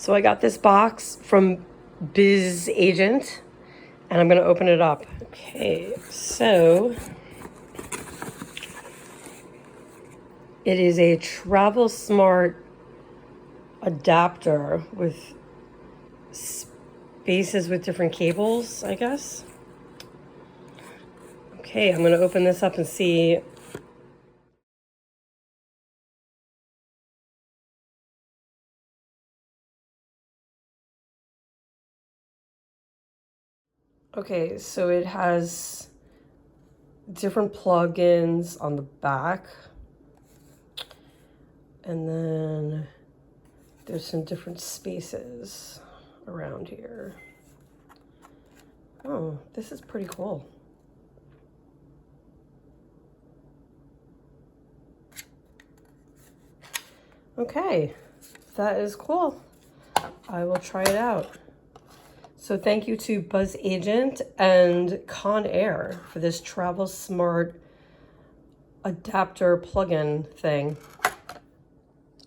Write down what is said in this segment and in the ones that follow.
So I got this box from Biz Agent, and I'm going to open it up. Okay, so it is a TravelSmart adapter with spaces with different cables, I guess. Okay, I'm going to open this up and see. Okay, so it has different plugins on the back. And then there's some different spaces around here. Oh, this is pretty cool. Okay, that is cool. I will try it out. So thank you to Buzz Agent and Conair for this TravelSmart adapter plugin thing.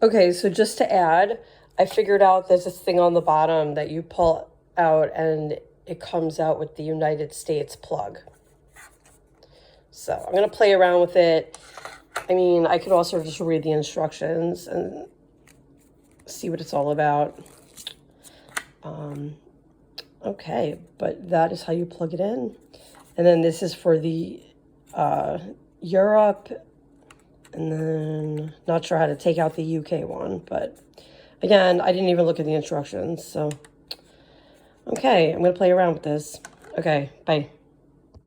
Okay, so just to add, I figured out there's this thing on the bottom that you pull out and it comes out with the United States plug. So I'm going to play around with it. I mean, I could also just read the instructions and see what it's all about. Okay, but that is how you plug it in. And then this is for the Europe, and then not sure how to take out the UK one, but again, I didn't even look at the instructions, so. Okay, I'm going to play around with this. Okay, bye.